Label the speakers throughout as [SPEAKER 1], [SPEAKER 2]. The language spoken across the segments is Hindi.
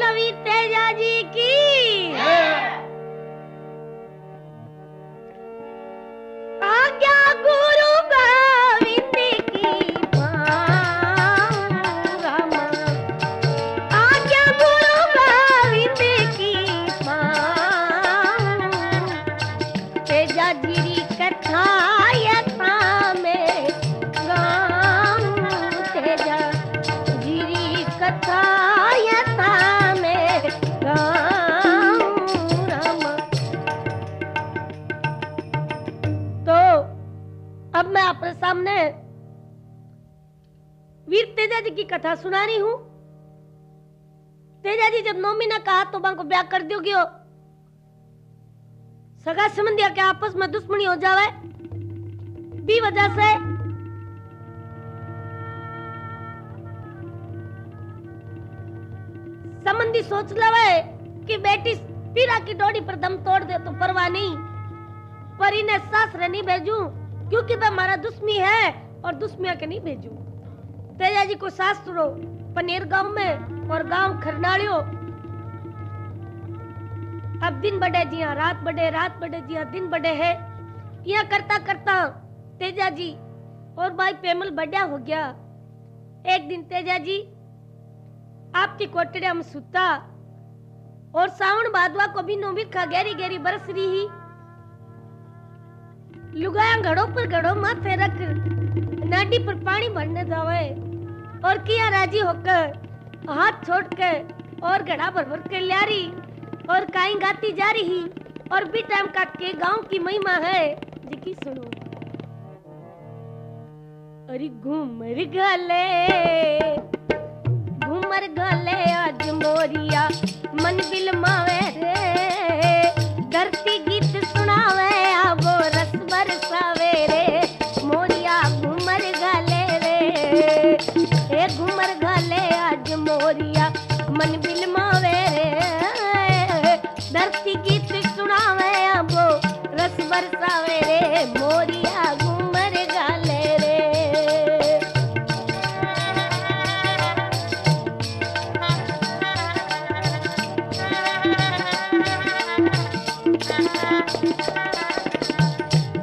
[SPEAKER 1] बोलो वीर तेजा जी की। आज्ञा गुरु गोविंद की पाऊं राम, आज्ञा गुरु गोविंद की पाऊं। तेजा जी कथा यथा में गाऊं, तेजा जी कथा यथा में गाऊं राम। तो अब मैं आपके सामने वीर तेजा जी की कथा सुना रही हूं। तेजा जी जब 9 महीना का हाथ तो बांको ब्याह कर दोगे, सगा संबंधिया के आपस में दुश्मनी हो जावे, बी वजह से संबंधी सोच लवे कि बेटी पीरा की डोरी पर दम तोड़ दे तो परवाह नहीं, पर इन्हें सासरे नहीं भेजू क्योंकि वह हमारा दुश्मनी है और दुश्मनिया के नहीं भेजू। तेजा जी को सासुरो पनेर गांव में और गांव खरनाड़ियो। अब दिन बढ़े जिया रात बढ़े, रात बढ़े जिया दिन बढ़े है। यह करता करता तेजा जी और भाई पेमल बढ़िया हो गया। एक दिन तेजा जी आपकी कोटड़िया में सुता और सावन भादवा को भी नो बिखा गहरी गहरी बरस रही ही। लुगाया घड़ों पर घड़ों माथे रख नाडी पर पानी भरने जावे और किया राजी होकर हाथ छोड़ के और घड़ा भर भर के ल्या रही और काई गाती जा रही। और भी टाइम काट के गांव की महिमा है जिकी सुनो। अरे घूमर गले आज मोरिया मन बिल मावे रे, धरती गीत सुनावे आवो रस बरसावे रे। मोरिया घूमर गले रे, ए घूमर गले आज मोरिया मन बिल मावे रे, धरती गीत सुनावे आवो रस बरसावे रे। मोरिया घूमर गले रे।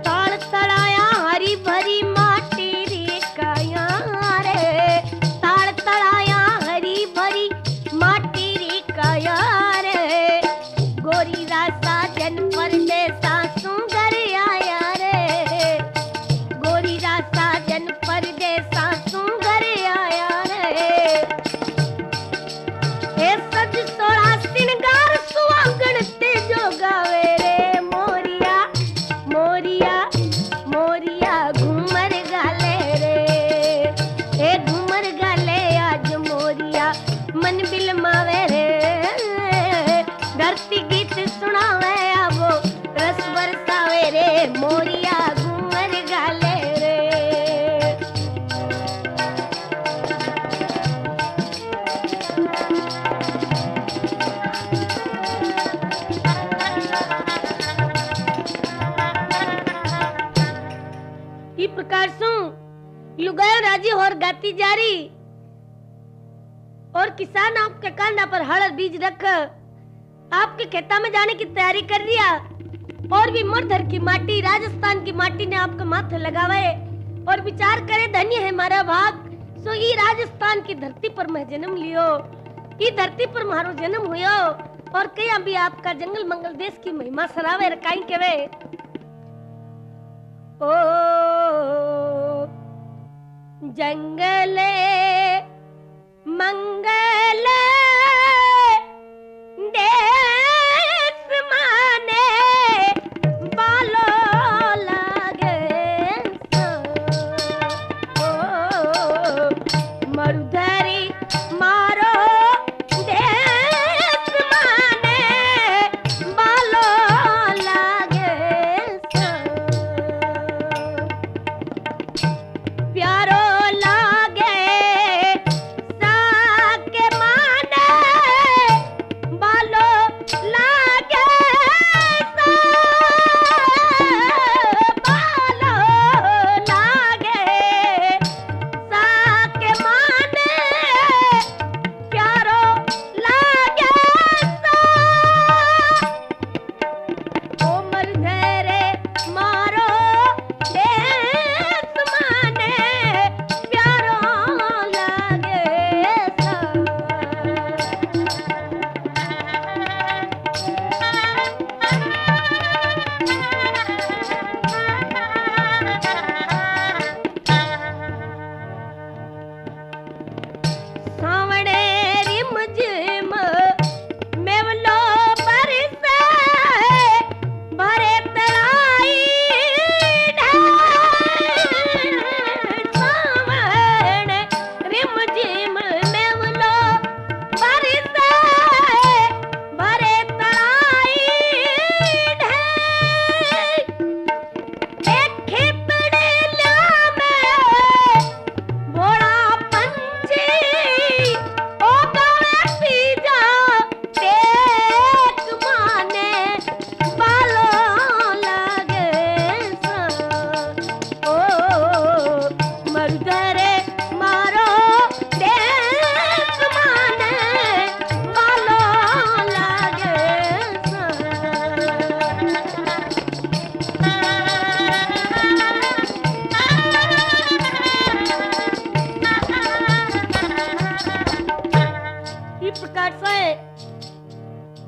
[SPEAKER 1] ताल तड़ाया हरी भरी माटी रे काया रे, ताल तड़ाया हरी भरी माटी रे काया रे। गोरी रासा जन परदेसा सुंदर आया रे, गोरी रासा जन परदेसा सुंदर आया रे। ए सज सोड़ा सिंगार सुहागण ते जो गावे रे। मोरिया मोरिया मोरिया घूमर गाले रे, ए घूमर गाले आज मोरिया मन बिल मावे रे, धरती गीत सुनावे आवो रस बरसावे रे। मोरिया घूमर गाले रे। इस प्रकार से लुगाया राजी और गाती जारी और किसान आपके कांधा पर हल बीज रख आपके खेता में जाने की तैयारी कर दिया। और भी मर्धर की माटी राजस्थान की माटी ने आपके माथे लगावे और विचार करे धन्य है मारा भाग, सो ये राजस्थान की धरती पर मैं जन्म लियो, ये धरती पर मारो जन्म हुयो। और कया भी आपका जंगल मंगल देश की महिमा सरावे रकाई के वे। ओ जंगले मंगल देश माने बालो लागे सो। ओ मरुधरी मारो देश माने बालो लागे सो। प्यारो लागे साके माँ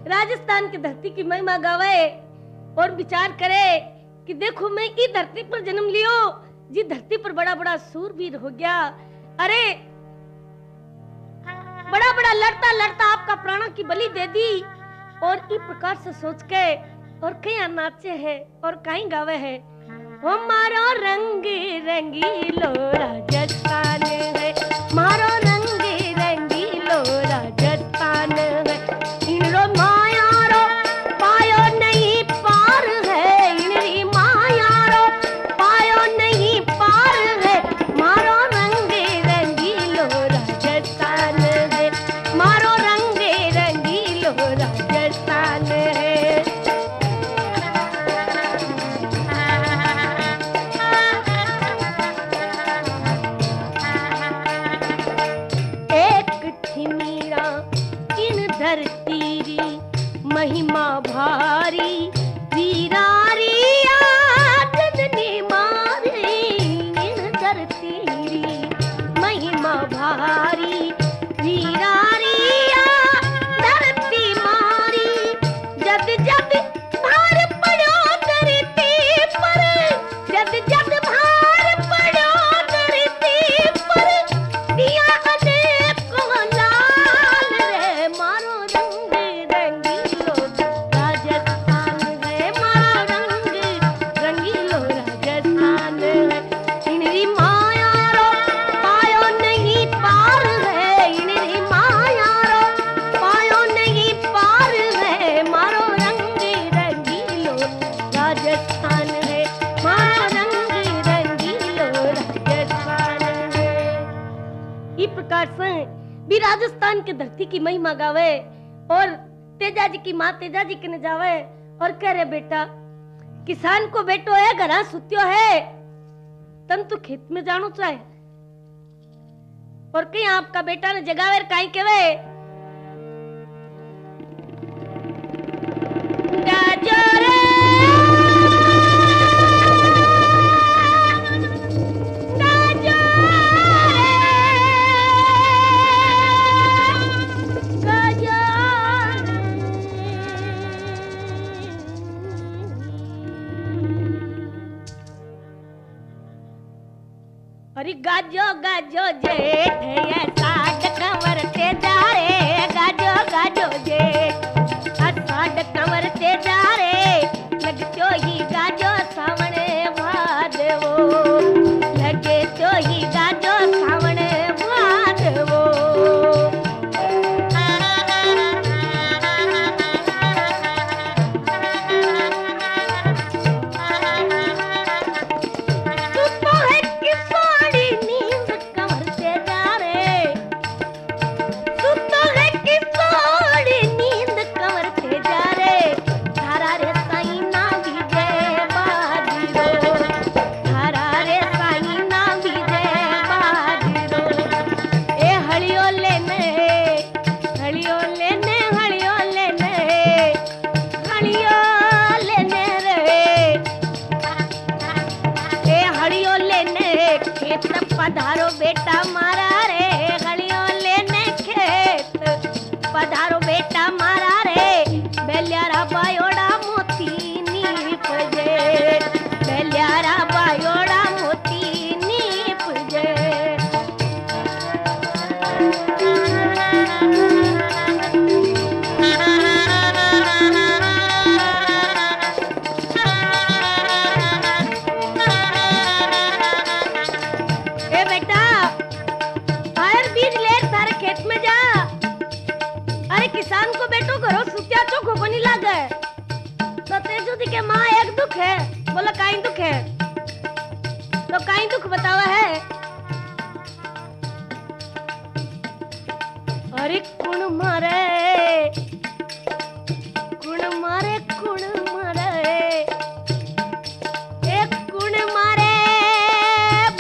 [SPEAKER 1] राजस्थान की धरती की महिमा गावे और विचार करे कि देखो मैं इस धरती पर जन्म लियो, जी धरती पर बड़ा बड़ा सूरवीर हो गया, अरे बड़ा बड़ा लड़ता लड़ता आपका प्राणों की बलि दे दी। और इस प्रकार से सोच के और कहीं नाचे है और कहीं गावे है, हमारो रंग रंगीलो राजस्थान है, मारो रंग रंगीलो राजस्थान है, इनरो माया रो पायो नहीं पार है, इनरी माया रो पायो नहीं पार है, मारो रंग रंगीलो राजस्थान है, मारो रंग रंगीलो राजस्थान है। धरती महिमा भारी वीरारी आदनी मारी, इन धरती महिमा भारी वीरारी धरती मारी, जद जद भार पड़ो धरती पर, जद जद भार पड़ो धरती पर, दिया अनेक को लाल रे, मारो रंग रंगीलो राजस्थान है, मारो रंग रंगीलो राजस्थान है, इनरी माया रो पायो नहीं पार है, इनरी माया रो पायो नहीं पार है, मारो रंग रंगीलो राजस्थान है, मारो रंग रंगीलो राजस्थान है। इस प्रकार से भी राजस्थान की धरती की महिमा गावे और तेजा जी की माँ तेजा जी के जावे और कह रहे बेटा किसान को बेटो है घरा सुत्यो है, तन तो खेत में जानो चाहे, और कहीं आपका बेटा ने जगावे काई केवे गाजो रे गाजो अरे गाजो गाजो जेठ ये साठ कंवर ते जा रे, गाजो गाजो जेठ साठ कंवर ते जा रे, लगतो ही गाजो सावणे भादवो, लगे तो ही गाजो सावणे भादवो। पधारो बेटा मारा रे गलियों लेने खेत, पधारो बेटा मारा रे बेल्यारा बायोड़ा मोती नीप जे, बेल्यारा बायोड़ा मोती नीप जे। किसान को बेटो घरो सुत्या चोखो को नहीं लागे, तो तेजो दी के माँ एक दुख है, बोला काई दुख है, तो काई दुख बतावा है। अरे कुण मारे कुण मारे कुण मारे, एक कुण मारे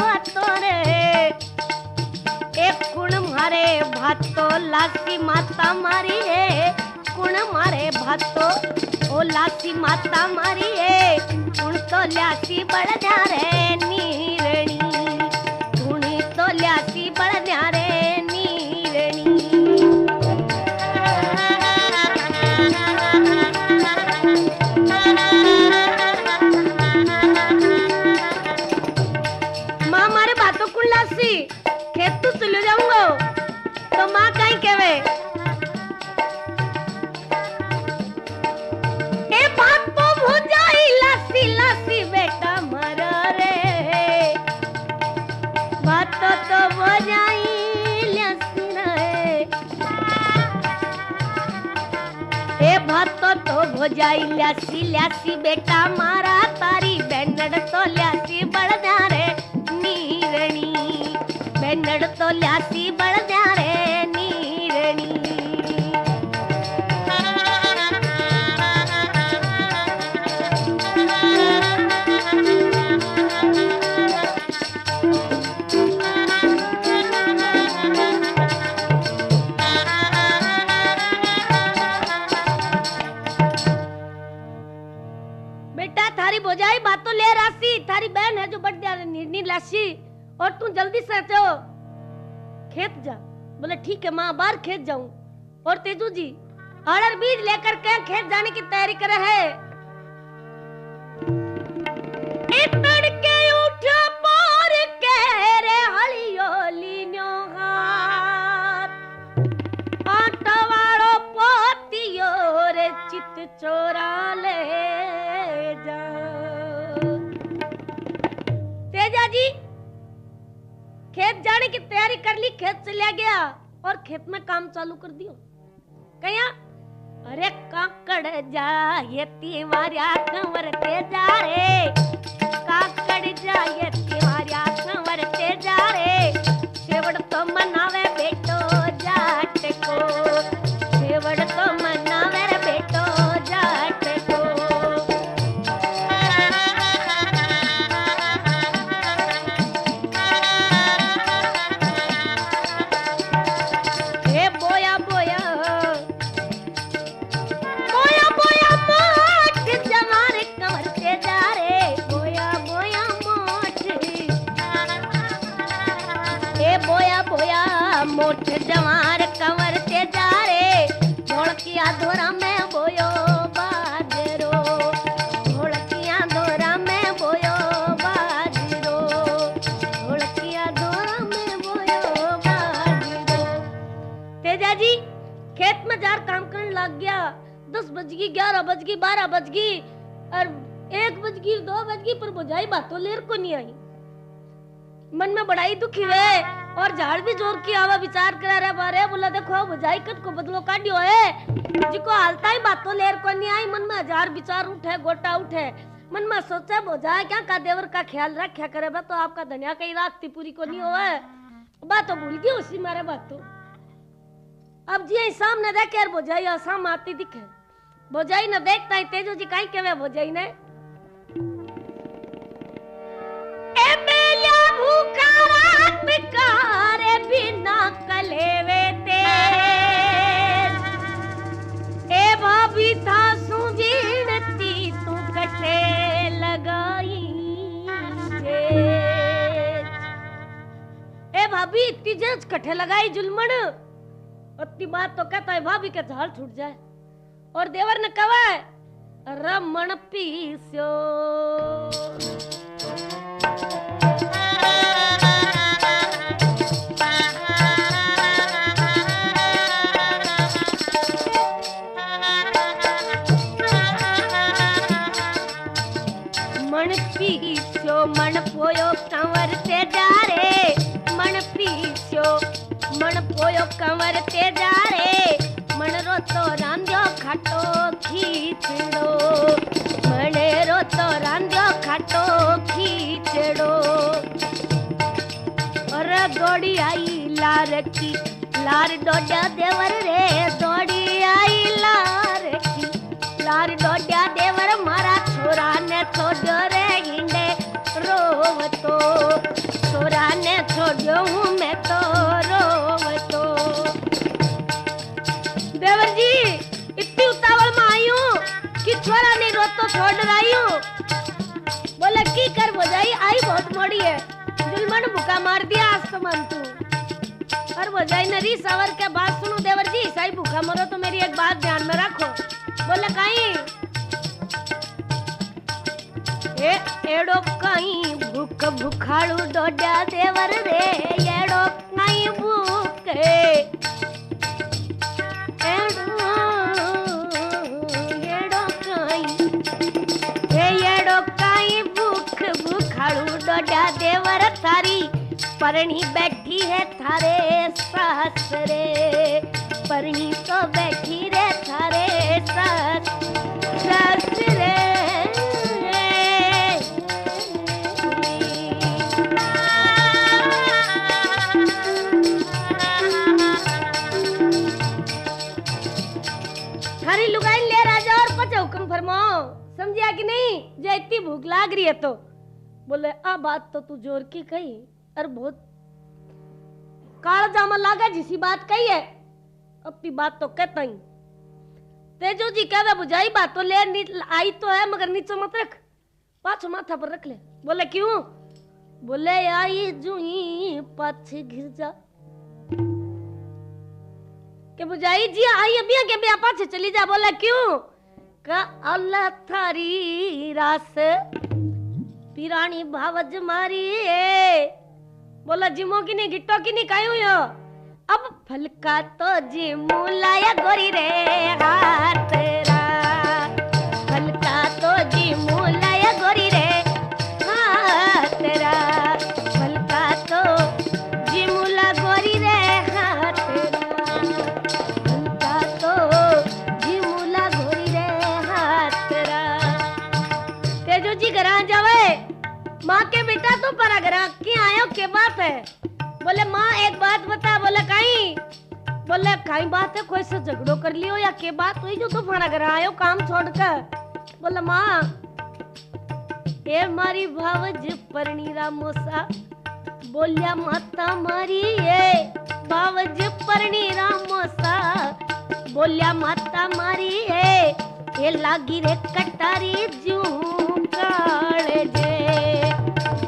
[SPEAKER 1] भातो रे, एक कुण मारे भातो लासी माता मारी है, कुण मारे भातो ओ लासी माता मारी है, कुण तो ल्यासी बळद्या रे नीरणी, कुण तो ल्यासी बळद्या रे नीरणी। जाई ल्यासी ल्यासी बेटा मारा तारी बेनड़ तो ल्यासी बढ़ जा रे नीरणी बेनड़ तो ल्यासी बढ़ जा रे नीरणी। थारी भौजाई बात तो ले रासी थारी बहन है जो बढ़ जा नी लासी और तू जल्दी से चो खेत जा। बोले ठीक है माँ बाहर खेत जाऊं। और तेजू जी अड़र बीज लेकर के खेत जाने की तैयारी करे है। तड़के उठा पार के रे हलियोली न्यो हाथ आटा वालो पोतियो रे चित चोरा ले जा। तेजा जी खेत जाने की तैयारी कर ली खेत चला गया और खेत में काम चालू कर दियो। कया अरे काकड़ जा ये तिवारिया कंवर ते जा रे काकड़ जा ये तिवारिया कंवर ते जा रे सेवड़ तो मनावे बेटो जाट को सेवड़ तो मनावे रे बेटो जाट को। मोठ जवार कंवर ते जा रे ढोलकिया धोरा में बोयो बाजरो ढोलकिया धोरा में बोयो बाजरो ढोलकिया धोरा में बोयो बाजरो। तेजा जी खेत में जार काम करने लग गया। 10 बज गई 11 बज गई 12 बज गई और 1 बज गई 2 बज गई पर बुझाई बातों लेर को नहीं आई। मन में बड़ा ही दुखी हुए और झाड़ भी जोर की आवा विचार करा रहे बारे। बोला देखो बुझाई कद को बदलो काटियो है जिको हालता ही बातों लेर को नहीं आई। मन में हजार विचार उठे गोटा उठे मन में सोचा बुझाए क्या का देवर का ख्याल रखा करे तो आपका धनिया कहीं राखती पूरी को नहीं होवे बात तो भूल गई उसी मारे बात तो। अब जी सामने देखे यार बुझाई आसाम आती दिखे बुझाई न देखता ही तेजो जी कहीं के बुझाई ने पिकारे बिना कलेवे ते ए भाभी था सुजीणती तू कटे लगाई ए भाभी इतनी जज कटे लगाई जुलमन उतनी बात तो कहता है भाभी के झाल छूट जाए। और देवर ने कहा रमन पीस्यो मन पोयो कंवर ते जा रे मन पीस्यो मन पोयो कंवर ते जा रे मन रो तो रांधियो खाटो खीचड़ो मने रो तो रांधियो खाटो खीचड़ो। और दौड़ी आई लार की लार डोडा देवर रे दौड़ी आई लार डोडा देवर मारा छोरा ने छोड़ो रे हिंडे रोवतो छोरा ने छोड़ो हूँ मैं तो रोवतो। देवर जी इतनी उतावल में आई हूँ कि छोरा नहीं रोतो छोड़ रही हूँ। बोला की कर बुझाई आई बहुत मोड़ी है जुलमन भूखा मार दिया आज तो मन तू। और बुझाई नरी सवर के बात सुनो देवर जी साई भूखा मरो तो मेरी एक बात ध्यान में रखो। बोला कहीं एड़ो कहीं भूख भूखाड़ू डोडा देवर रे एड़ो कहीं भूख एड़ो कहीं भूख भूखाड़ू डोडा देवर थारी परणी बैठी है थारे सासरे परणी तो बैठी रे थारे सास माँ, समझिया कि नहीं? जे इतनी भूख लाग रही है तो बोले आ बात तो तू जोर की कही, और बहुत काला जामा लागा जिसी बात कही है, अपनी बात तो कहता ही। तेजो जी कहवे बुझाई बात तो ले, आई तो है मगर नीचे मत रख, पाछो माथा पर रख ले। बोले क्यों? बोले आई जुई पाछे घिर जा, के बुझाई जी आई अभी के बिया पाछे चली जा। बोला क्यों? का अल्लाह थारी रास पिरानी भावज मारी है। बोला जिमो की नहीं गिट्टो की नहीं काई हुयो, अब फलका तो जिमू लाया गोरी रे हाथ रा, फलका तो जिमू लाया गोरी रे हाथ रा, फलका तो जिमू ला गोरी रे हाथ रा, फलका तो जिमू ला गोरी रे हाथ रा। तेजो जी घरा जावे, माँ के बेटा तो पर घरा की आयो के बात है? बोले माँ एक बात बता। बोले काई? बोले काई बात है, कोई से झगड़ो कर लियो या के बात हुई जो तू हमारा घर आयो काम छोड़कर? बोले माँ ये मारी भावज परणी रामोसा, बोलिया माता मारी ये भावज परणी रामोसा, बोलिया माता मारी है ये लागी रे कटारी जू काले जे,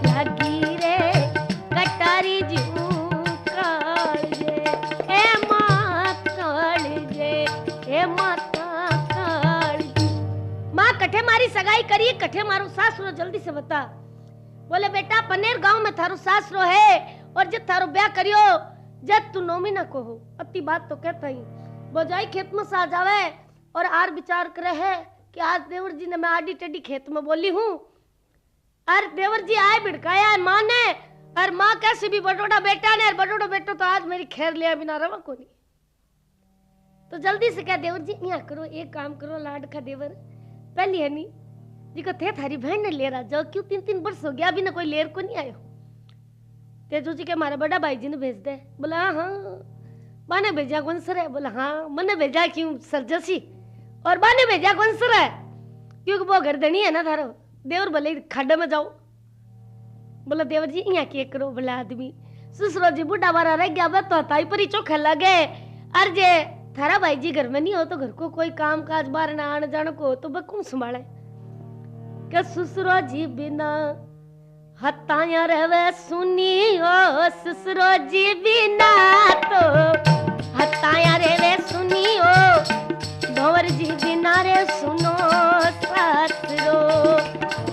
[SPEAKER 1] लागी रे कटारी जू कठे मारी सगाई करी, कठे मारू सासरो जल्दी से बता। बोले बेटा पनेर गांव में थारो सासरो है, और जब थारो ब्याह करियो जब तू 9 महीना को हो, अति बात तो कहता ही। बोजाई खेत में सा जावे और आर विचार करे है कि आज देवर जी ने मैं आडी टेडी खेत में बोली हूँ, और देवर जी आए भिड़काया है माँ ने, और माँ कैसे भी बटोड़ा बेटा ने, और बटोड़ा बेटो तो आज मेरी खैर लिया बिना रवा को नहीं। तो जल्दी से क्या देवर जी यहाँ करो, एक काम करो लाड का देवर पहली है नी जी को थे थारी बहन ने ले रहा जाओ, क्यों 3-3 वर्ष हो गया अभी ना कोई लेर को नहीं आयो। तेजो जी के मारा बड़ा भाई जी ने भेज दे। बोला हाँ बाने भेजा कौन सर है? बोला हाँ मैंने भेजा क्यों सरजसी, और बाने भेजा कौन सर है? क्योंकि वो गर्दनी है ना थारो, देवर भले खड्डे में जाओ। बोला देवर जी यहाँ के करो, बोला आदमी ससुरो जी बुढ़ा बारा रह गया तो हताई पर ही चोखे लगे, अर्जे थारा भाई जी घर में नहीं हो तो घर को कोई काम काज बार ना आने जाने को तो बस कौन संभाले? के ससुरो जी बिना हताया रहे सुनी हो, ससुरो जी बिना तो हताया रहे सुनी हो, भंवर जी बिना रे सुनो सासरो,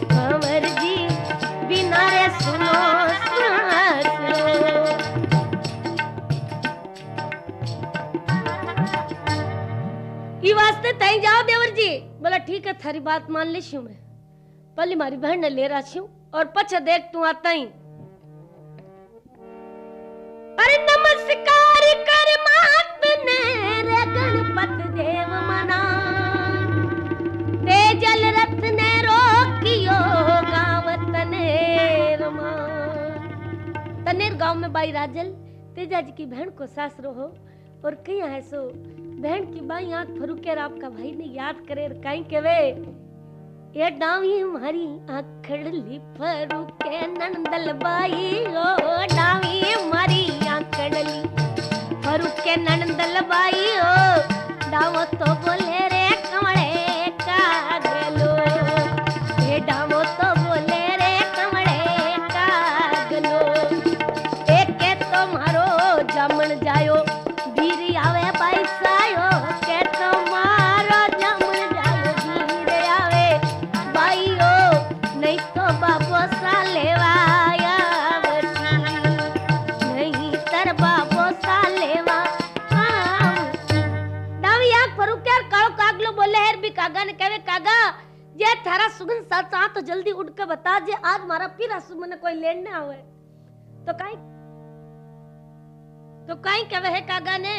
[SPEAKER 1] भंवर जी बिना रे सुनो सासरो। ये वास्ते तई जाओ देवर जी। बोला ठीक है थारी बात मान ले मैं, पहले मारी बहन ने ले रहा छू और पछे देख तू आता ही। अरे नमस्कार कर मात ने रे गणपत देव मना, तेजल रथ ने रोकियो गाँव तनेर मान। तनेर गांव में बाई राजल तेजा जी की बहन को सासरो हो, और कहीं है सो बहन की बाई आंख फरूकेर आपका भाई ने याद करे कहीं केवे ये डावी हमारी आंखड़ली फरूके नंदल बाई ओ, डावी हमारी आंखड़ली फरूके नंदल बाई ओ, डावो तो बोले रे कमले का गलो, ये डावो तो बोले रे कमले का गलो, एक तो मारो जमन जायो बीरी आवे पैसायो, के तो मारो जमन जायो बीरी आवे बाईयो, नहीं तो बाबो सा लेवाया बची, नहीं तर बाबो सा लेवा दावी आंख फरूक्यार कालो कागलो बोले हेर भी कागा ने कहे कागा जे थारा सुगन सचा तो जल्दी उठ के बता, जे आज मारा पीरा सुमन कोई लेन ना आवे तो काई कहे है कागा ने?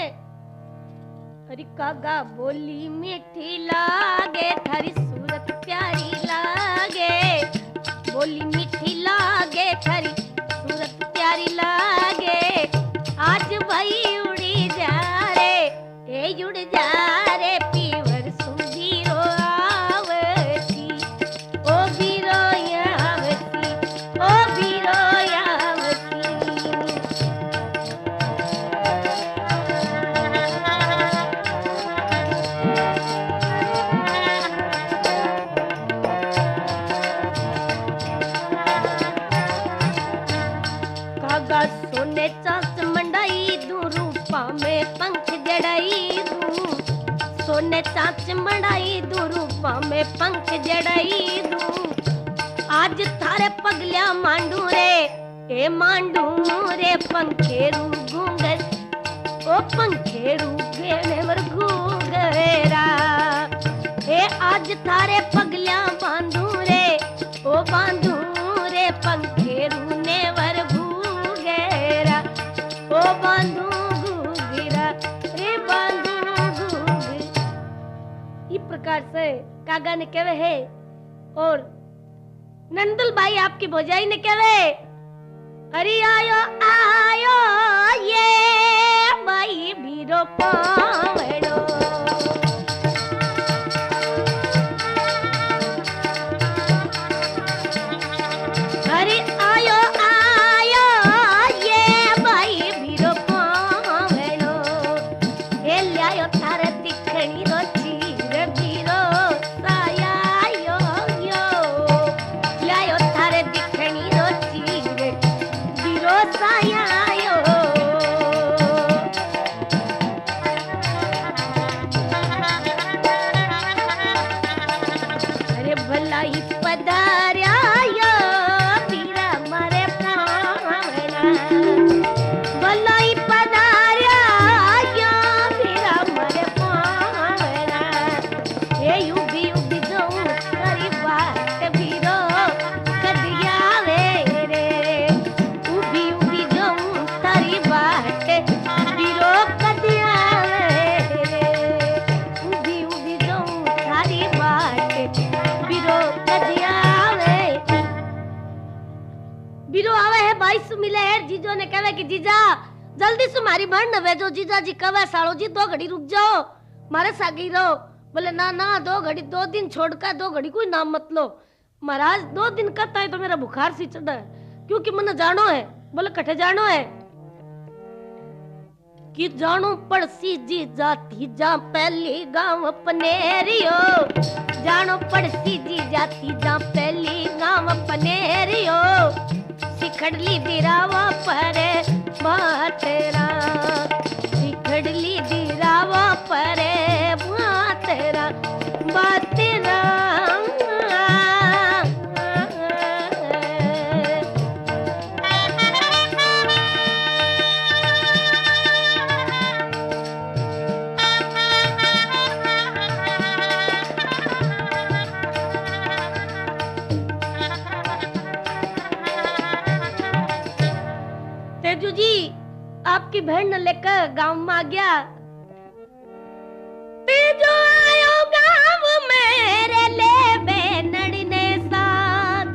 [SPEAKER 1] अरे कागा बोली मीठी लागे थारी सूरत प्यारी लागे, बोली मीठी लागे थारी सूरत प्यारी लागे, आज भाई उड़ी जा रे ए उड़ जा रे पीवर सुधी रो आवे में पंख जड़ाई दूं, सोने चाच मड़ाई दूं, रूपा में पंख जड़ाई दूं। आज थारे पगलिया मांडू रे, ए मांडू रे पंखेरू गूंगर, ओ पंखेरू घेने वर घूंगरा। ए आज थारे पगलिया बांधू रे, ओ बांधू रे पंखेरू ने वर घूंगरा, ओ बांधू घूंगरा रे बांधू घूंगरा। इस प्रकार से कागा ने कहे है और नंदुल भाई आपकी भौजाई ने कहे, अरे आयो आयो ये भाई भीरो पावड़ो। अरे आयो आयो ये भाई भीरो पावड़ो, ए ल्यायो थारे दिखणी रो चीर भीरो साया यो यो, ल्यायो थारे दिखणी रो चीर भीरो साया यो। अरे भलाई पधार्या यो भीरा मारे पावड़ा, भलाई पधार्या यो भीरा मारे पावड़ा। ए उभी उभी जाऊं तारी बात भीरो कदिया वे रे, उभी उभी जाऊं तारी बात भीरो कदिया वे रे, उभी उभी जाऊं तारी बात भीरो कदिया वे। बीरो आवे है भाई सु मिले है, जीजो ने कहे कि जीजा जल्दी से मारी बहन न भेजो। जीजा जी कहे सालो जी 2 घड़ी रुक जाओ, मारे सागी रहो। बोले ना ना 2 घड़ी 2 दिन छोड़कर 2 घड़ी कोई नाम मत लो महाराज, 2 दिन कहता है तो मेरा बुखार सी चढ़ा है, क्योंकि मैंने जानो है। बोले कठे जानो है कि जानो पड़सी जी जाती जा पहली गांव पनेरियो, जानो पड़सी जी जाती जा पहली गांव पनेरियो। सिखड़ली दिरावा पर बातेरा, सिखड़ली दिरावा पर बातेरा बातेरा। तेजू जी आपकी बहन न लेकर गांव में आ गया। तेजू आयो गांव मेरे ले बेनड़ ने साथ,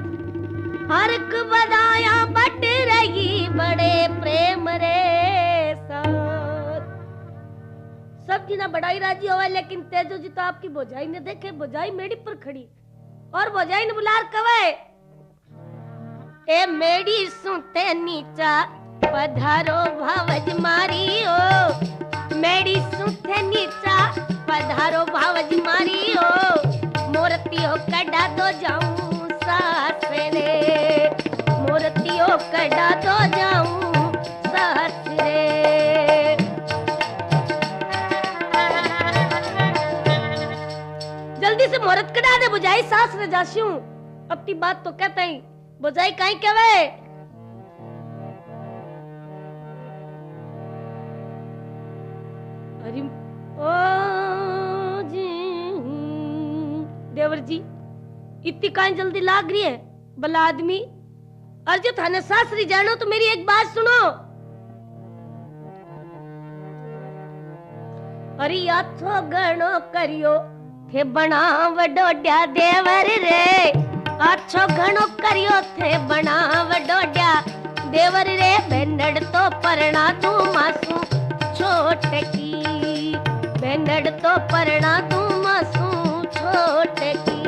[SPEAKER 1] हरक बदाया बट रही बड़े प्रेम रे साथ। सब जी ना बड़ाई राजी होवे, लेकिन तेजू जी तो आपकी भौजाई ने देखे, भौजाई मेड़ी पर खड़ी और भौजाई ने बुलार कवे, ए मेड़ी सुते नीचा पधारो भावज मारियो, मेरी सुथे नीचा पधारो भावज मारियो। मोरतियो कड़ा दो जाऊं सासरे, मोरतियो कड़ा दो जाऊं सासरे। जल्दी से मोरत कड़ा दे बुझाई सासरे जासियूं। अपनी बात तो कहता ही बुझाई काई कहवे, ओ जी देवर जी इतनी काई जल्दी लाग रही है भला आदमी। अर्ज थाने सासरी जानो तो मेरी एक बात सुनो। अरे आछो गणो करियो थे बना वडोड्या देवर रे, आछो गणो करियो थे बना वडोड्या देवर रे। बेनड़ तो परना तू मासू छोट की, बेनड़ तो परना तू मासू छोट की।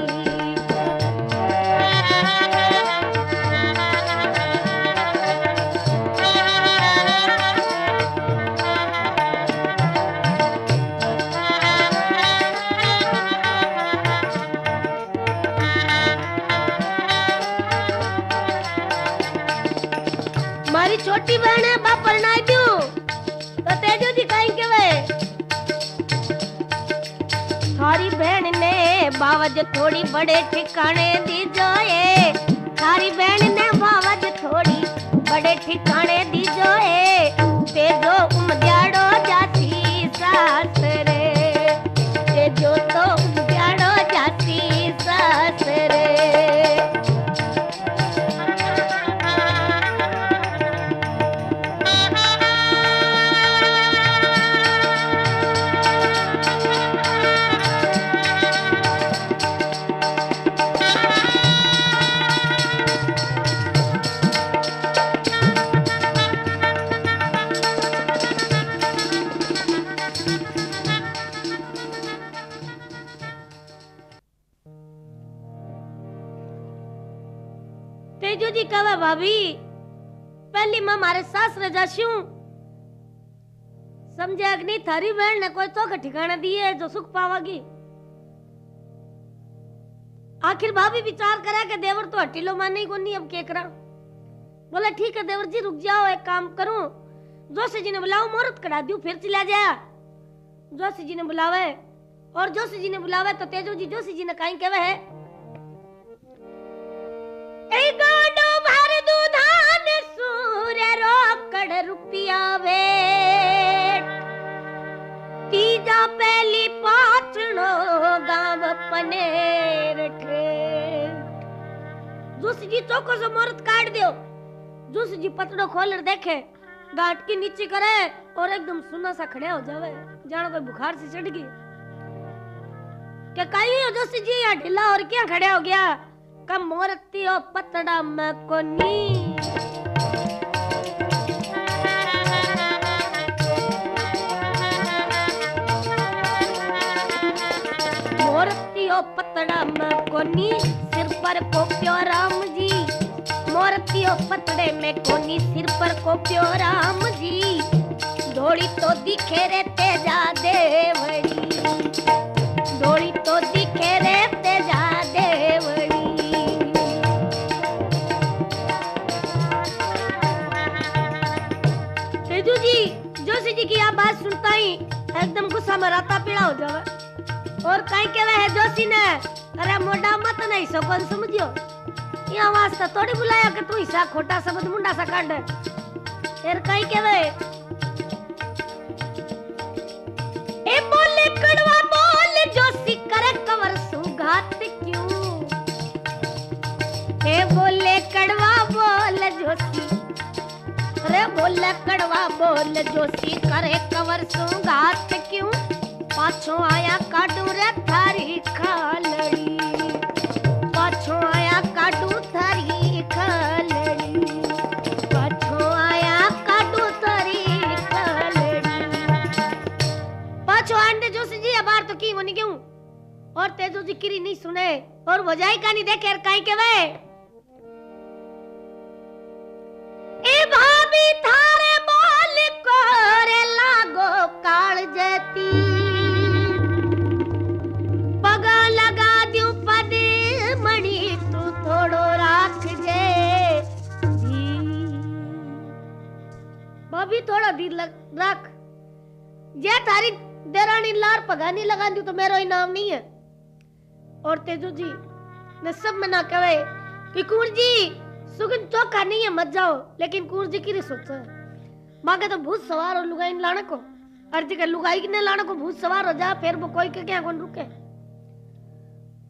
[SPEAKER 1] मारी छोटी बहन है बाप परना दूं तो तेजो जी कहीं बावज थोड़ी बड़े ठिकाने दी जोए, थारी बहन ने बावज थोड़ी बड़े ठिकाने दी जोए, तेजो उमद्याड़ो जाती सास रे, तेजो तो उमद्याड़ो जाती सास रे। तेजू जी कहा भाभी पहली मैं मारे सास रजाशू समझे नहीं, थारी बहन ने कोई तो ठिकाना दी है जो सुख पावागी। आखिर भाभी विचार करा कि देवर तो हटीलो माने ही कोनी, अब क्या करा। बोला ठीक है देवर जी रुक जाओ, एक काम करूं, जोशी जी ने बुलाओ, मुहूर्त करा दूं, फिर चला जाया। जोशी जी ने बुलावे, और जोशी जी ने बुलावे तो तेजू जी जोशी जी ने कहीं कहवे है गाडो भर दूधान सूर्य रोकड़ रुपया वे, तीजा पहली पाचनो गांव पनेर ठेठ। जोशी जी चौको से मुहूर्त काट दियो। जोशी जी पतड़ो खोल देखे, गांठ की नीचे करे और एकदम सुना सा खड़े हो जावे, जानो कोई बुखार से चढ़ गई। क्या कहीं हो जोशी जी यहाँ ढीला और क्या खड़े हो गया? कम मोरती हो पतड़ा में कोनी, मोरती हो पतड़ा में कोनी, सिर पर कोप्यो राम जी, मोरती हो पतड़े में कोनी, सिर पर कोप्यो राम जी, धोड़ी तो दिखे रे तेजा देवड़ी, धोड़ी तो दिखे रे तेजा देवड़ी। तेजू जी जोशी जी की यह बात सुनता ही एकदम गुस्सा में राता पीड़ा हो जावे, और कहीं कहवे है जोशी ने, अरे मोटा मत नहीं सो कौन समझियो, यहाँ वास्ता थोड़ी बुलाया कि तू हिस्सा खोटा शब्द मुंडा सा काट, फिर कहीं कहवे ए बोले कड़वा बोल जोशी करे कवर सुघात क्यों, ए बोले कड़वा बोल जोशी, अरे बोले कड़वा बोल जोशी करे कवर सुघात क्यों, पाछो आया काटू रे थारी खालड़ी, पाछो आया काटू थारी खालड़ी, पाछो आया काटू थारी खालड़ी। पाछो आंडे जोशी जी बार तो की वनी क्यों, और तेजो जी किरी नहीं सुने और वजाई का नहीं देखे काई के वे ए भाभी थारे बोल कोरे लागो काल जती, पगा लगा दूं पदे मणि तू थोड़ो राख जे जी, भाभी थोड़ा धीर रख, जे थारी देरानी लार पगानी लगा दूं तो मेरा इनाम नहीं है। और तेजू जी ने सब मना कहे कि कुंवर जी सुगन चौका नहीं है मत जाओ, लेकिन कुंवर जी की सोचा है मांगे तो भूत सवार और लुगाई लाने को, अर्जी के लुगाई ने लाने को भूत सवार हो जा, फिर वो कोई के क्या कौन रुके।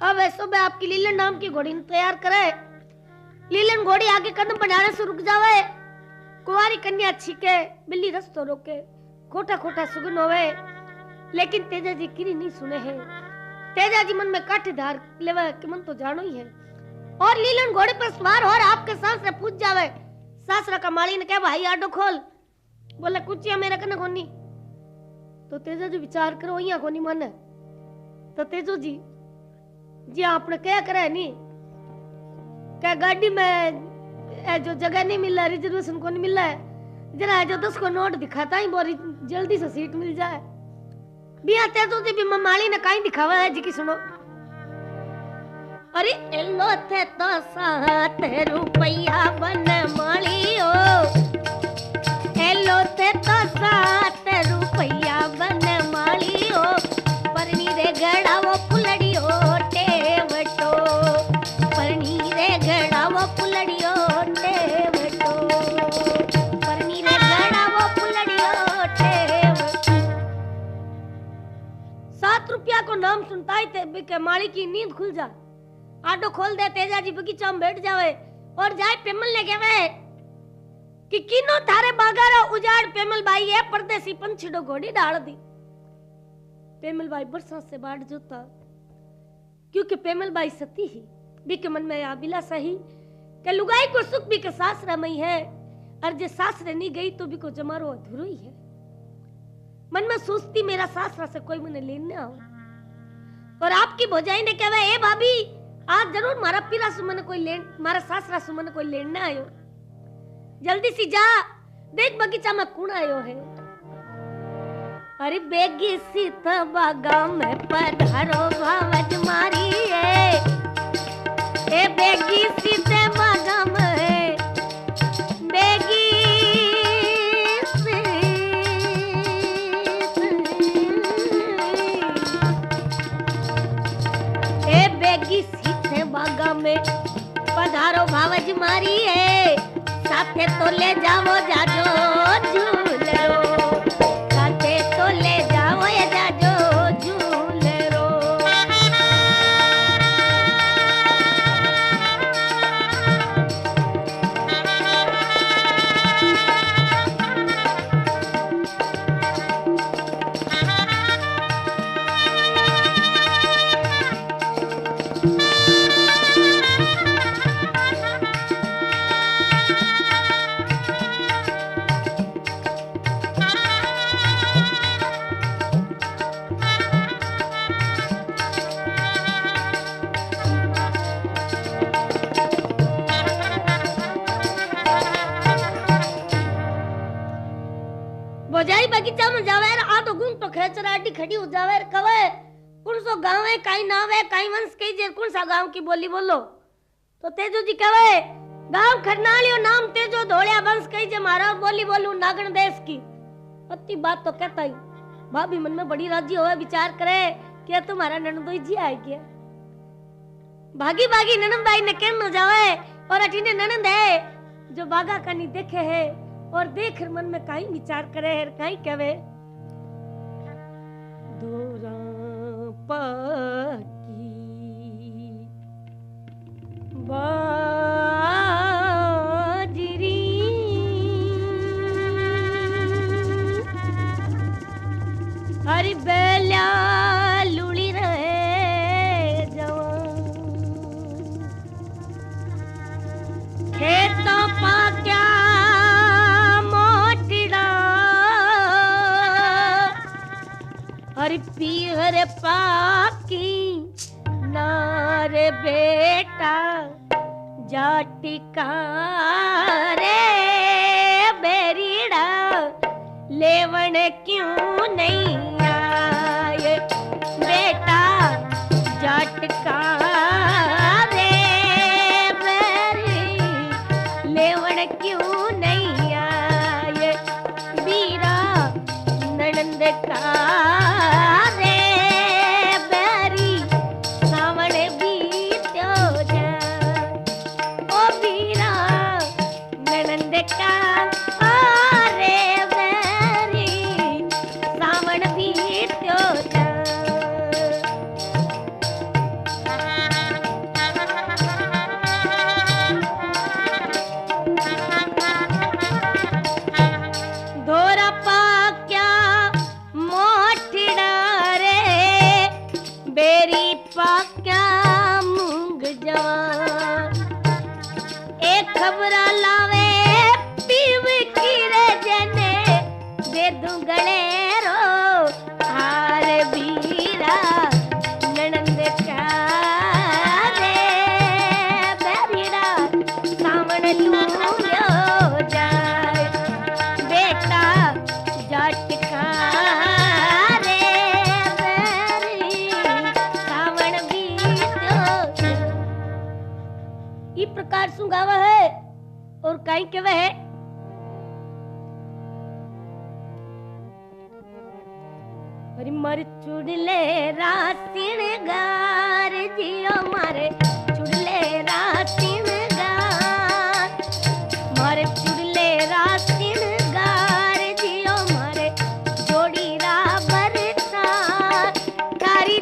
[SPEAKER 1] अब ऐसो में आपकी लीलन नाम की घोड़ी तैयार करे, लीलन घोड़ी आगे कदम बढ़ाने से रुक जावे, कुंवारी कन्या छीके, बिल्ली रस्तो रोके, खोटा खोटा सुगन होवे, लेकिन तेजा जी किरी नहीं सुने हैं। तेजा जी मन में काठ धार लेवा कि मन तो जानो ही है, और लीलन घोड़े पर सवार हो आपके सासरे पूछ जावे, सासरा का माली ने कहा भाई आडो खोल, बोले कुचिया मेरे कने कोनी, तो तेजा जी विचार करो यहाँ कोनी माने, तो तेजो जी आपने क्या करा है नी, क्या गाड़ी में जो जगह नहीं मिल रहा, रिजर्वेशन को नहीं मिल रहा है, जरा जो 10 को नोट दिखाता ही बोरी जल्दी से सीट मिल जाए। बिया तेजो जी भी ममाली ने कहीं दिखावा है जी की सुनो, अरे एलो थे तो 7 रुपया बन मालियो, एलो थे तो 7 रुपया बन मालियो, परनी रे गड़ा वो फुलड़ियो रुपया को नाम सुनता ही थे माली की नींद खुल जा। आडो खोल दे तेजा जी बगीचा में बैठ जावे और जाए पेमल ने कहवे कि किनो थारे बागारा उजाड़ पेमल भाई है परदेसी पंछीडो घोड़ी डाल दी। पेमल भाई बरसात से बाट जोता क्योंकि पेमल भाई सती ही भी के मन में अभिलाषा ही कि लुगाई को सुख भी के सासरा में है और जे सासरे नहीं गई तो भी को जमारो अधूरो ही है। मन में सोचती मेरा सासरा से कोई मुझे लेने आओ और आपकी भौजाई ने कहा ए भाभी आज जरूर मारा पीरा सुमन कोई लेन मारा सासरा सुमन कोई लेने आयो, जल्दी सी जा देख बगीचा में कौन आयो है। अरे बेगी सी बागा में पधारो भावज मारी है, ए बेगी सी बागा में बेगी बेगी सीते बागा में पधारो भावज मारी है, साथे तो ले जाओ जाजो झूलो, साथे तो ले जाओ ये जाजो झूलो। भौजाई बगीचा में जावे आ तो गुम तो खेचराडी खड़ी हो जावे कवे कौन सो गांव है काई नाव है काई वंश कई जे कौन सा गांव की बोली बोलो तो तेजो जी कवे गांव खरनालियो नाम तेजो धोलिया वंश कई जे मारा बोली बोलू नागण देश की। अति बात तो कहता ही भाभी मन में बड़ी राजी होवे विचार करे कि तुम्हारा ननदोई जी आ गया। भागी भागी ननद भाई ने कहने जावे और अठीने ननद है जो बागा का नहीं देखे है और देख मन में काई विचार करे है काई कहे दोरा पाकी बाजरी हरी बेला लुड़ी रहे जवान खेतों पाक्या हरी पीहर पाकी नारे बेटा जाटिका रे बेरीड़ा लेवन क्यों नहीं आए बेटा जाटका रे बेरी लेवन क्यों नहीं आए बीरा ननंद का प्रकार सुंगावा है और काई के वह अरे मर चुड़ले रासिन गार जियो मारे चुड़ले रासिन गार मारे चुड़ले रासिन गार जियो मारे जोड़ी रा बरसा कारी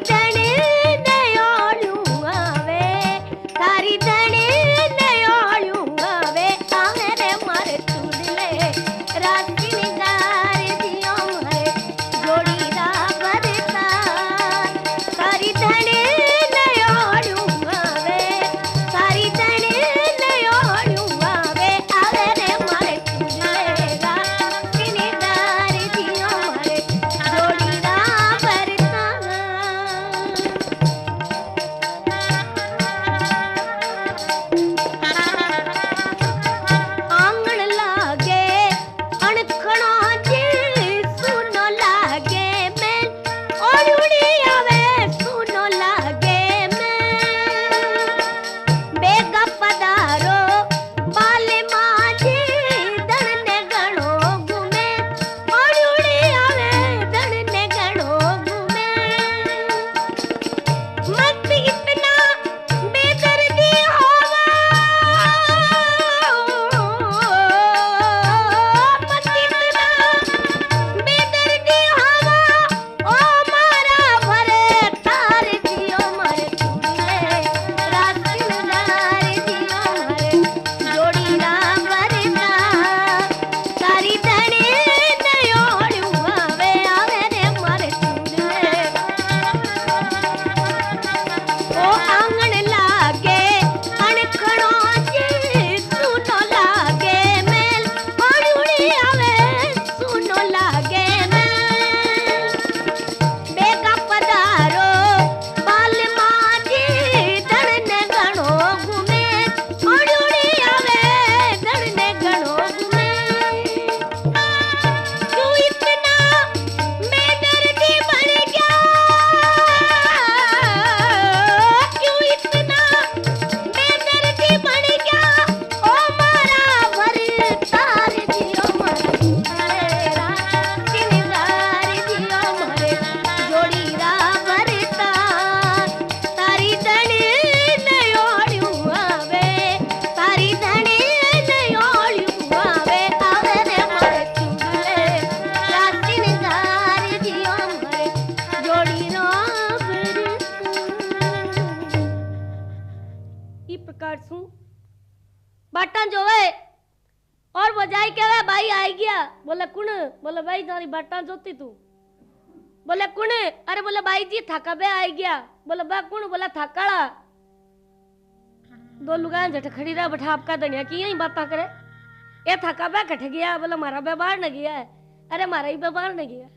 [SPEAKER 1] प्रकार सु बाटा जो है और वो जाई कहवे भाई आई गया। बोले कुण? बोले भाई तारी बाटा जोती तू। बोले कुण? अरे बोले भाई जी थाका बे आई गया। बोले बा कुण? बोला थाकाड़ा। दो लुगान जट खड़ी रहा बैठा आपका धनिया की यही बातें करे। ये थाका बे कट गया। बोला मारा बे बाहर न गया है। अरे मारा ही बे बाहर न गया।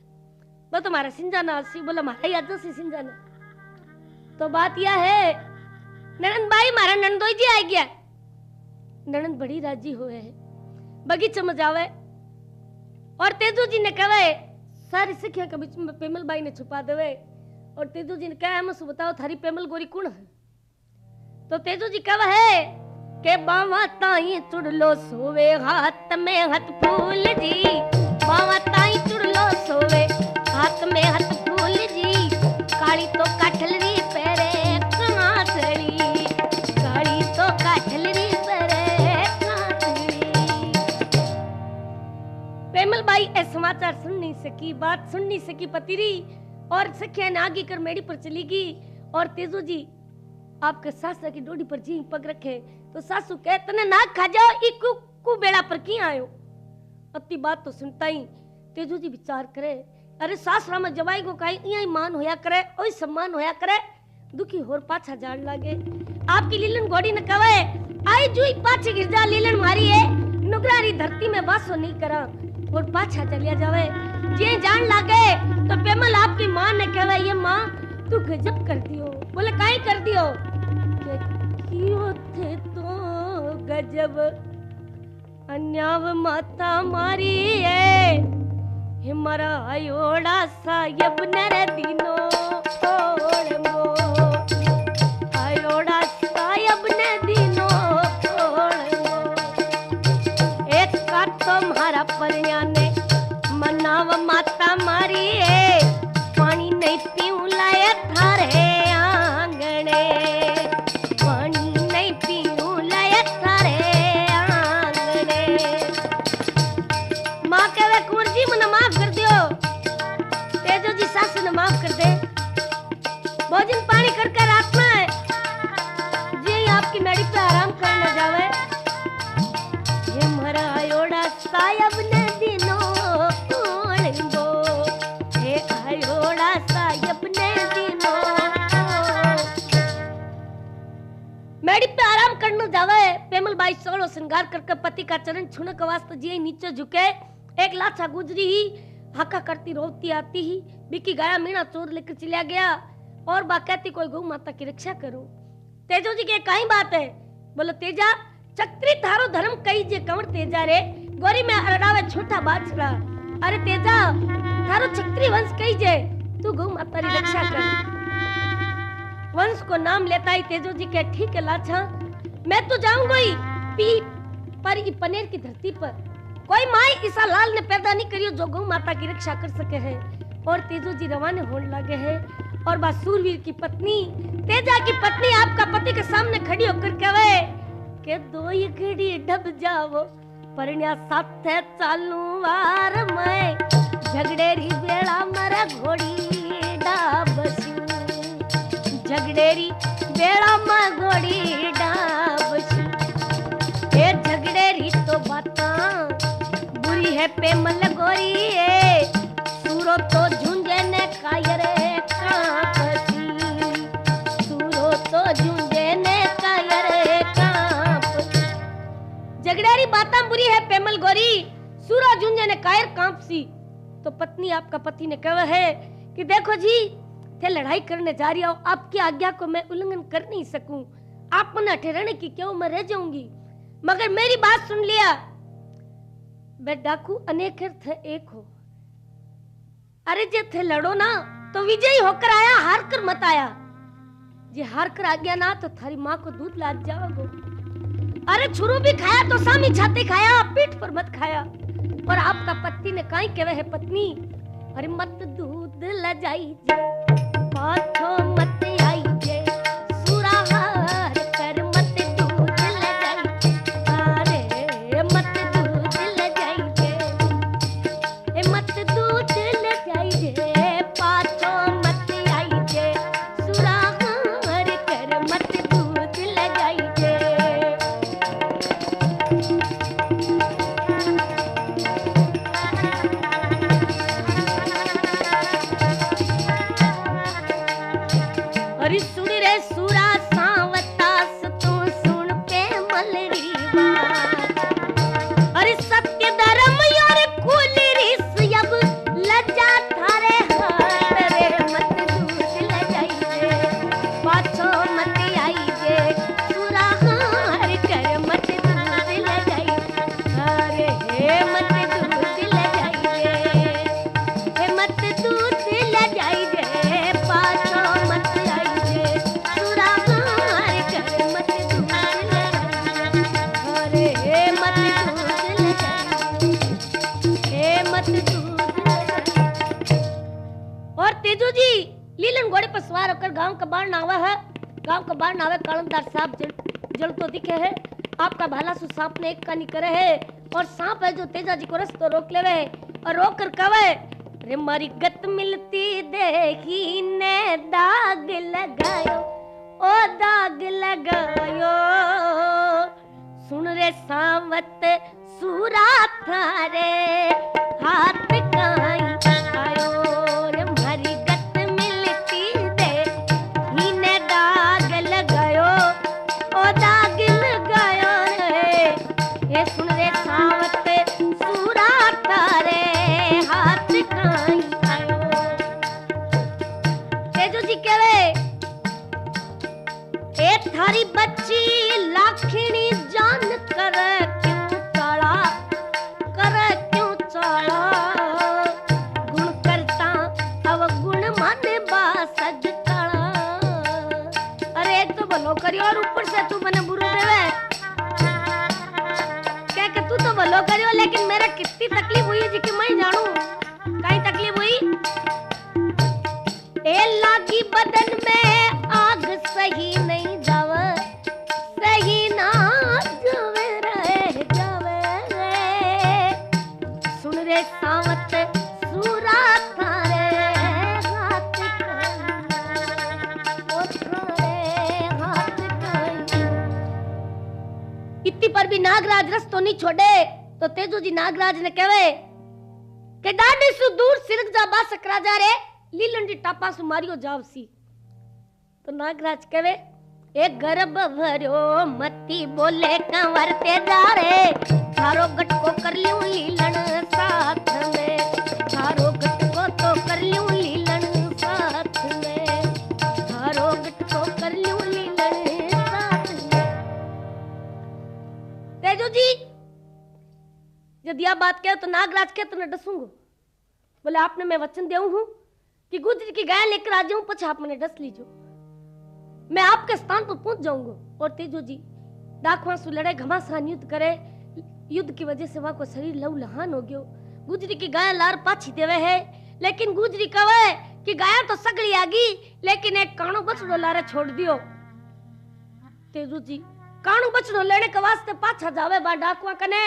[SPEAKER 1] वो तुम्हारा सिंजाना सी। बोला मारा ही आज सी सिंजाना। तो बात यह है ननंद भाई मारा नंदोई जी आ गया। ननंद बड़ी राजी हुए है बगीचे में जावे और तेजू जी ने कहे सारी सिक्खिया के बीच में पेमल बाई ने छुपा देवे। और तेजू जी ने कहा मुझसे बताओ थारी पेमल गोरी कौन है? तो तेजू जी कहा है के बावा ताई चुड़लो सोवे हाथ में हाथ फूल जी। बावा ताई चुड़लो सोवे हाथ में हाथ फूल जी। काली तो काठलरी पेरे कांसड़ी। काली तो काठलरी पेरे कांसड़ी। पेमल बाई ए समाचार सुन नहीं सकी, बात सुन नहीं सकी पतिरी और सखिया ने आगे कर मेड़ी पर चली गई। और तेजू जी आपके सासा की डोडी पर जी पग रखे तो सासू कहे तने ना खा जाओ इकु कु बेड़ा पर की आयो। अति बात तो सुनता ही तेजू जी विचार करे अरे सासरा में जवाई को कहीं यही मान होया करे ओई सम्मान होया करे। दुखी होर पाछा जान लागे। आपकी लीलन घोड़ी ने कहे आई जुई पाछे गिर जा लीलन मारी है नुगरारी धरती में वासो नहीं करा और पाछा चलिया जावे। जे जान लागे तो पेमल आपकी मां ने कहे ये मां तू गजब कर दियो। बोले काई कर दियो? कियो थे तो गजब अन्याव माता मारी है हिमरा आयोड़ा सायब नरे दिनो ओड़मो। आयोड़ा सायब ने दिनो ओड़मो। एक का तुम्हारा परया ने मनाव माता मारी है पानी नहीं पीऊं लायक थारे आंगणे। पानी नहीं पीऊं लायक थारे आंगणे। माँ कहे कुंवर जी मने माफ कर दियो। तेजो जी सासू ने माफ कर दे। भोजन पानी करके रात में जी आपकी मेड़ी पे आराम करने जावे। ये मरा आयोड़ा सायब ने दिनो ओळंगो। हे आयोड़ा सायब ने दिनो। मेड़ी पे आराम करने जावे। पेमल बाई सोलो श्रृंगार करके पति का चरण छूने के वास्ते जी नीचे झुके। एक लाछा गुजरी ही हाका करती रोती आती ही बिकी गाया मीणा चोर लेकर चलिया गया। और बा कहती कोई गौ माता की रक्षा करो। तेजो जी के कहीं बात है? बोलो तेजा चक्री थारो धर्म कही जे कंवर तेजा रे गोरी में अरडावे छोटा बाछड़ा। अरे तेजा थारो चक्री वंश कही जे तू गौ माता की रक्षा कर। वंश को नाम लेता ही तेजो जी के ठीक है लाछा मैं तो जाऊंगा ही पी पर ई पनेर की धरती पर कोई माई ईसा लाल ने पैदा नहीं करियो जो गौ माता की रक्षा कर सके है। और तेजो जी रवाने होने लगे हैं। और बा सूरवीर की पत्नी तेजा की पत्नी आपका पति के सामने खड़ी होकर कहे के दो ये घड़ी डब जाओ परण्या साथ चालू वार में झगड़ेरी बेड़ा मरा घोड़ी डाबसू। झगड़ेरी बेड़ा में घोड़ी डाबसू। ये झगड़ेरी तो बाता बुरी है पेमल गोरी है सूरो तो झुंझे ने कायरे कांपसी। सूरो तो झुंझे ने कायरे कांपसी। झगड़ेरी बाता बुरी है पेमल गोरी सूरो झुंझे ने कायर कांपसी। तो पत्नी आपका पति ने कहा है कि देखो जी थे लड़ाई करने जा रही हो आपकी आज्ञा को मैं उल्लंघन कर नहीं सकूं। आप मना ठहराने की क्यों मैं रह जाऊंगी मगर मेरी बात सुन लिया। वे डाकू अनेक थे एक हो। अरे जे थे लड़ो ना तो विजयी होकर आया हार कर मत आया। जे हार कर आ गया ना तो थारी माँ को दूध लाद जाओगे। अरे छुरू भी खाया तो सामी छाती खाया पीठ पर मत खाया। और आपका पति ने काई कहे है पत्नी अरे मत दूध ले जाई जे पाछो मत आई जे सुराहार कर मत दूध ले जाई। अरे मत दूध ले जाई जे मत दूध ले जाई जे पाछो मत आई जे सुराहार कर मत दूध ले जाई जे। तेजू जी लीलन घोड़े पर सवार होकर गांव का बाढ़ नावा है। गांव का बाढ़ नावे कालमदार साहब जल तो दिखे है। आपका भाला सु सांप ने एक का नहीं करे है और सांप है जो तेजा जी को रस्तो रोक लेवे और रोक कर कवे रे मारी गत मिलती देखी ने दाग लगायो ओ दाग लगायो सुन रे सावत सूरा थारे हाथ काई आयो रे मारी गत मिलती देखी ने दाग लगायो ओ दाग लगायो रे ये सुन रे सावत सूरा थारे हाथ काई आयो। तेजू जी कहवे ए थारी बच्ची लाखिणी जान करे क्यों चाला गुण करता अब गुण माने बासज काला। अरे एक तो भलो करियो और ऊपर से तू मने बुरा देवे क्या कि तू तो भलो करियो लेकिन मेरा कितनी तकलीफ हुई जी कि मैं जानू काई तकलीफ हुई। ए लागी बदन में आग सही नहीं जावे सही ना जावे रह जावे सुन रे सावत सूरा थारे हाथ ओ थारे हाथ इतनी पर भी नागराज रस्तो नहीं छोड़े तो तेजू जी नागराज ने कहे के डाडी सु दूर सिरक जा बा सकरा जा रे लीलंडी टापा सु मारियो जावसी। तो नागराज कहे एक गर्भ भरो मती बोले कंवर ते जा रे थारो गटको कर लियो लीलन साथ में थारो गटको तो कर लियो लीलन साथ में थारो गटको कर लियो लीलन साथ में। तेजू जी यदि आप बात कहे तो नागराज के तो मैं डसूंगा बोले आपने मैं वचन देऊ हूं कि गुजरी की गाय लेकर आ जाऊं पछ आप मैंने डस लीजो मैं आपके स्थान पर पहुंच जाऊंगा। और तेजू जी डाकवा सु लड़े घमासान युद्ध करे युद्ध की वजह से वहां को शरीर लहू लहान हो गयो। गुजरी की गाय लार पाछी देवे है लेकिन गुजरी कहे कि गाय तो सगड़ी आगी लेकिन एक काणो बछड़ो लारे छोड़ दियो। तेजू जी काणो बछड़ो लेने के वास्ते पाछा जावे बा डाकवा कने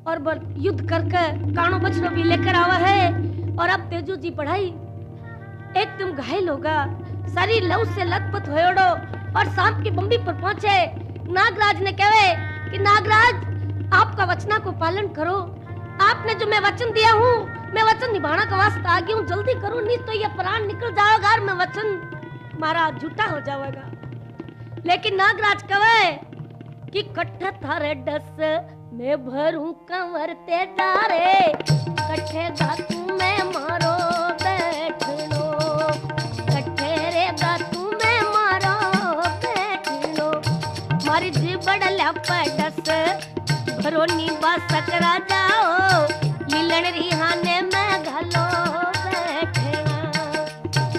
[SPEAKER 1] और युद्ध करके काणो बछड़ो भी लेकर आवा है। और अब तेजू जी पढ़ाई एकदम घायल होगा शरीर लहू से लथपथ होयोड़ो और सांप की बम्बी पर पहुंचे। नागराज ने कहे कि नागराज आपका वचना को पालन करो आपने जो मैं वचन दिया हूँ मैं वचन निभाना का वास्ते आ गई हूँ जल्दी करो नहीं तो ये प्राण निकल जाएगा और मैं वचन मारा झूठा हो जाएगा। लेकिन नागराज कहे कि कट्ठा थारे डस मैं भरूं कंवर ते डारे कट्ठे गातू में मारो बैठलो कट्ठे रे गातू में मारो बैठलो मारी जी बड़ला पडस भरो नी बा सकरा जाओ लीलन रिहाने में घालो बैठना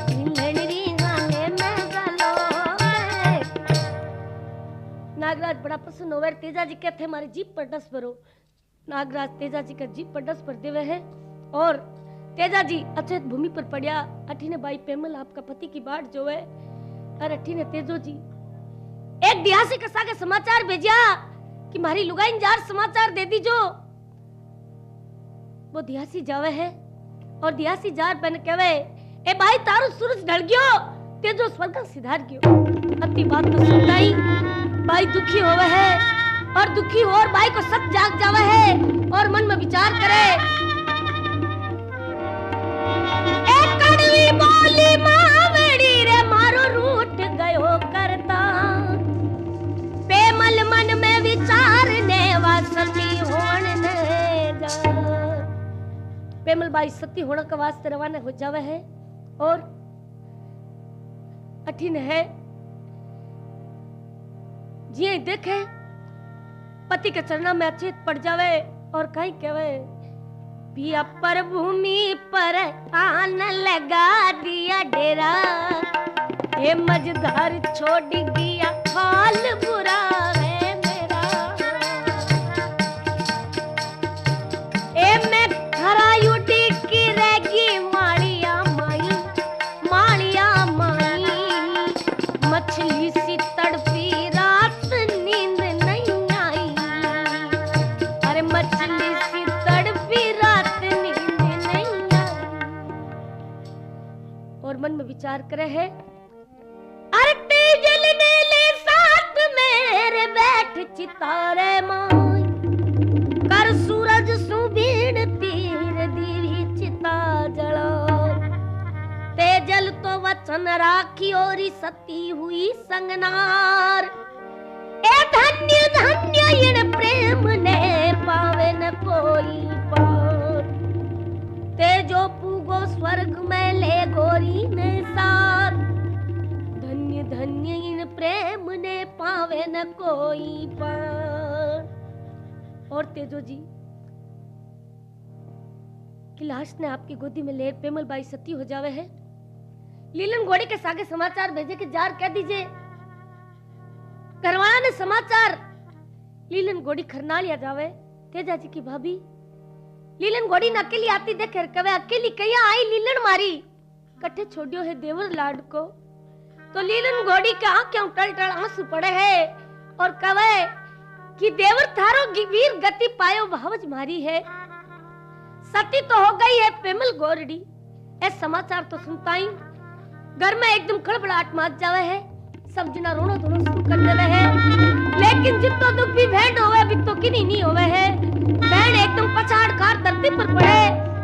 [SPEAKER 1] लीलन रिहाने में घालो। नागराज बड़ा प्रसन्न होवे तेजा जी कहते हमारी जीप पर डस भरो। नागराज तेजा जी का जीप पर डस पर देवे है और तेजा जी अचेत भूमि पर पड़िया। अठी ने भाई पेमल आपका पति की बाट जो है और अठी ने तेजो जी एक दिहासी कसा के समाचार भेजा कि मारी लुगाई जार समाचार दे दीजो। वो दिहासी जावे है और दिहासी जार बन कहे ए भाई तारो सूरज ढल गयो तेजो स्वर्ग सिधार गयो। अपनी बात तो सुनताई भाई दुखी होवे है और दुखी हो और भाई को सक जाग जावे है और मन में विचार करे एक कड़वी बोली मावड़ी रे मारो रूठ गयो करता पेमल मन में विचारने वासनी होने जा। पेमल बाई सती होने का वास्ते रवाना हो जावे है और अठीन है जी देखे पति के चरणों में अचेत पड़ जावे और कहीं कहवे पिया पर भूमि पर आन लगा दिया डेरा ये मझधार छोड़ गया हाल बुरा है मेरा ए मैं खरा युटी की रहेगी माड़िया माई और मन में विचार करे है, अरे जलने ले साथ मेरे बैठ चितारे माय, कर सूरज सुबीण तीर दीवी चिता जलो, तेजल तो वचन राखी और सती हुई संगनार, ए धन्य धन्य इन प्रेम ने पावे न कोई पार, तेजो पूगो स्वर्ग में ले गोरी ने साथ, धन्य धन्य इन प्रेम ने पावे न कोई पार। और तेजो जी कि लाश ने आपकी गोदी में ले पेमल बाई सती हो जावे है, लीलन घोड़ी के सागे समाचार भेजे कि जार कह दीजिए, करवाया ने समाचार लीलन घोड़ी खरनालिया जावे। तेजा जी की भाभी लीलन घोड़ी न अकेली आती देखे कवे अकेली कया आई लीलन मारी, कट्ठे छोड़ियो है देवर लाड को, तो लीलन घोड़ी के आंखें टल टल आंसू पड़े है और कवे कि देवर थारो वीर गति पायो भावज मारी है, सती तो हो गई है पेमल गोरड़ी। ऐ समाचार तो सुनता ही घर में एकदम खड़बड़ाहट मच जावे है, सब जना रोनो धोनो शुरू कर देवे है, लेकिन जितो दुख भी भेंट होवे भी तो किनी नहीं होवे है। बहन एकदम पछाड़ खार धरती पर पड़े,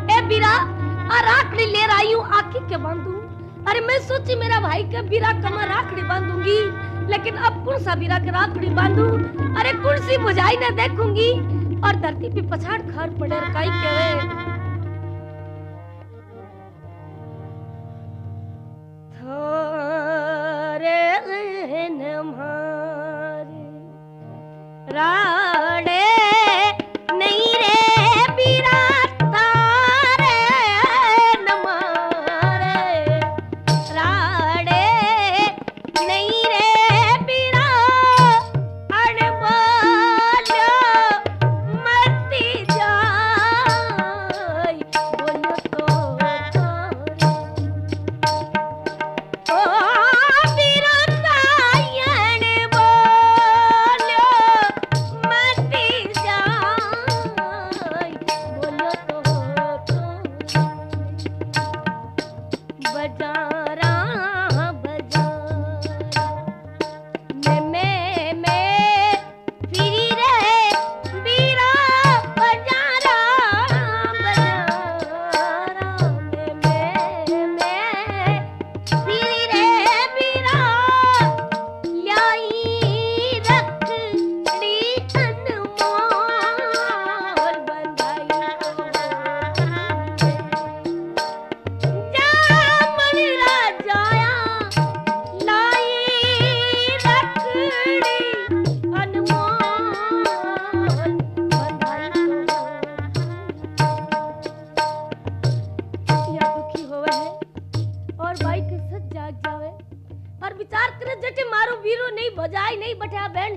[SPEAKER 1] ए बीरा आ राखड़ी ले आई हूं आखी के बांधू, अरे मैं सोची मेरा भाई के बीरा कमा राखड़ी बांधूंगी, लेकिन अब कौन सा बीरा के राखड़ी बांधू, अरे कौन सी बुझाई न देखूंगी, और धरती पे पछाड़ खार पड़े और काई कहे राड़े नहीं रे बीरा तारे नमारे, राड़े नहीं रे बीरा अनबोलो मरती जाय, बोलो तो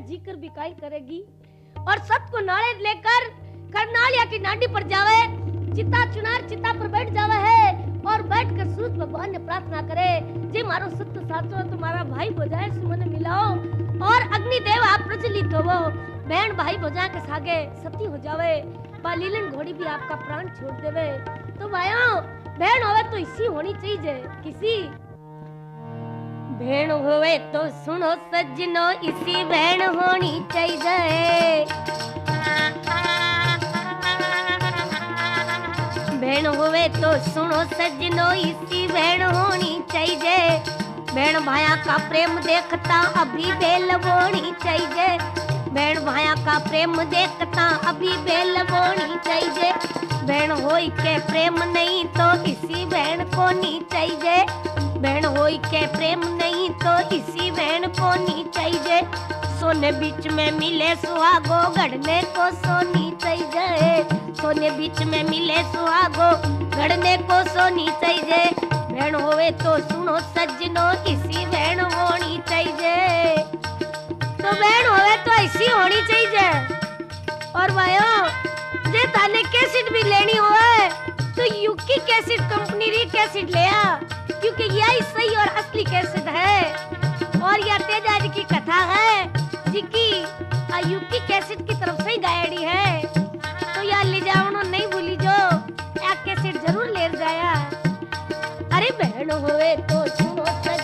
[SPEAKER 1] जीकर बिकाई करेगी और सत को नाले लेकर करनालिया की नाडी पर जावे, चिता चुनार चिता पर बैठ जावे है और बैठकर सूरज भगवान ने प्रार्थना करे, जे मारो सत्य साचो तुम्हारा भाई भोजाए से मने मिलाओ और अग्निदेव आप प्रज्वलित होवो, बहन भाई भोजा के सागे सती हो जावे, लीलन घोड़ी भी आपका प्राण छोड़ देवे, तो भाइयों बहन होवे तो इसी होनी चाहिए, किसी बहन होवे तो सुनो सज्जनो इसी बहन होनी चाहिए, बहन होवे तो सुनो सज्जनो इसी बहन होनी चाहिए, बहन भाया का प्रेम देखता अभी बेल बोनी चाहिए, बहन भाया का प्रेम देखता अभी बेल बोनी चाहिए, बहन होई के प्रेम नहीं तो इसी बहन को नहीं चाहिए, बहन होई के प्रेम नहीं तो इसी बहन को नहीं चाहिए, सोने बीच में मिले सुहागो गढ़ने को सोनी चाहिए, सोने बीच में मिले सुहागो गढ़ने को सोनी चाहिए, बहन होवे तो सुनो सज्जनो इसी बहन होनी चाहिए, तो बहन होवे तो ऐसी होनी चाहिए। और भाइयों जे थाने कैसेट भी लेनी होवे तो यूकी कैसेट कंपनी री कैसेट ले आ, क्योंकि यही सही और असली कैसेट है। और यह तेजा जी की कथा है जिकी यूकी कैसेट की तरफ से ही गायड़ी है, तो यार ले जाओ नहीं भूली जो एक कैसेट जरूर ले जाया। अरे बहन होवे तो सुनो सजन